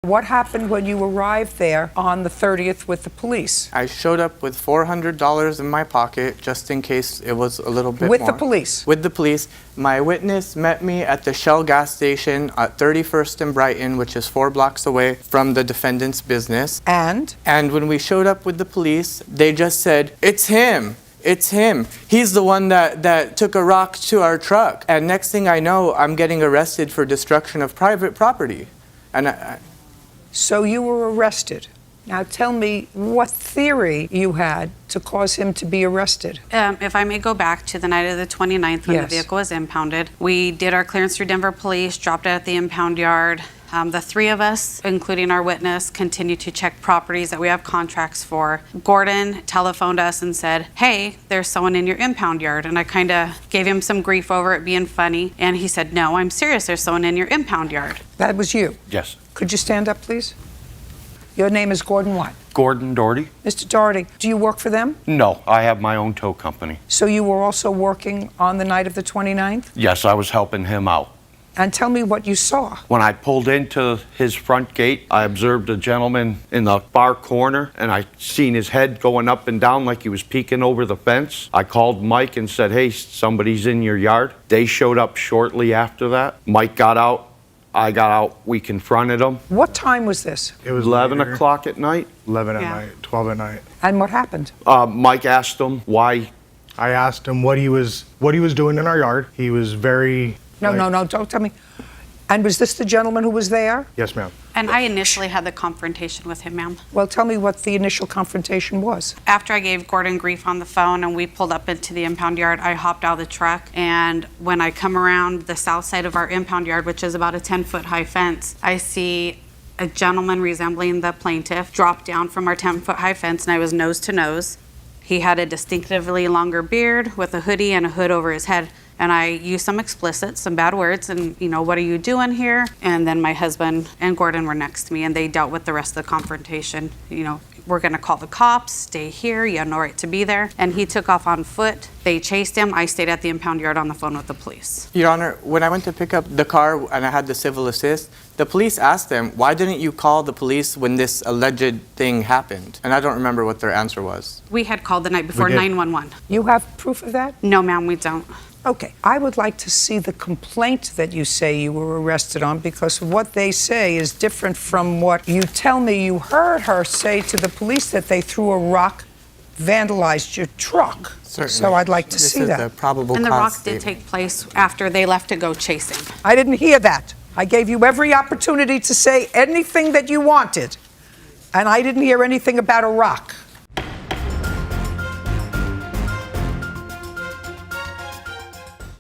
What happened when you arrived there on the 30th with the police? I showed up with $400 in my pocket just in case it was a little bit With more. the police? With the police. My witness met me at the Shell gas station at 31st and Brighton, which is 4 blocks away from the defendant's business. And? And when we showed up with the police, they just said, "It's him. It's him. He's the one that took a rock to our truck." And next thing I know, I'm getting arrested for destruction of private property. And So you were arrested. Now tell me what theory you had to cause him to be arrested. If I may go back to the night of the 29th when Yes. the vehicle was impounded, we did our clearance through Denver Police, dropped it at the impound yard. The three of us, including our witness, continued to check properties that we have contracts for. Gordon telephoned us and said, "Hey, there's someone in your impound yard." And I kind of gave him some grief over it being funny. And he said, "No, I'm serious. There's someone in your impound yard." That was you. Yes. Could you stand up, please? Your name is Gordon what? Gordon Doherty? Mr. Doherty, do you work for them? No, I have my own tow company. So you were also working on the night of the 29th? Yes, I was helping him out. And tell me what you saw. When I pulled into his front gate, I observed a gentleman in the far corner, and I seen his head going up and down like he was peeking over the fence. I called Mike and said, "Hey, somebody's in your yard." They showed up shortly after that. Mike got out. I got out. We confronted him. What time was this? It was 11 later. o'clock at night. 11 at Yeah. night, 12 at night. And what happened? Mike asked him why. I asked him what he was doing in our yard. He was very... No, don't tell me. And was this the gentleman who was there? Yes, ma'am. And I initially had the confrontation with him, ma'am. Well, tell me what the initial confrontation was. After I gave Gordon grief on the phone and we pulled up into the impound yard, I hopped out of the truck. And when I come around the south side of our impound yard, which is about a 10-foot high fence, I see a gentleman resembling the plaintiff drop down from our 10-foot high fence, and I was nose to nose. He had a distinctively longer beard with a hoodie and a hood over his head. And I used some explicit, some bad words, and, "What are you doing here?" And then my husband and Gordon were next to me, and they dealt with the rest of the confrontation. "We're gonna call the cops, stay here, you have no right to be there." And he took off on foot. They chased him. I stayed at the impound yard on the phone with the police. Your Honor, when I went to pick up the car and I had the civil assist, the police asked them, "Why didn't you call the police when this alleged thing happened?" And I don't remember what their answer was. We had called the night before did. 911. You have proof of that? No, ma'am, we don't. Okay, I would like to see the complaint that you say you were arrested on, because what they say is different from what you tell me you heard her say to the police, that they threw a rock, vandalized your truck. Certainly. So I'd like to This see is that. the probable And the cause rock did statement. take place after they left to go chasing. I didn't hear that. I gave you every opportunity to say anything that you wanted, and I didn't hear anything about a rock.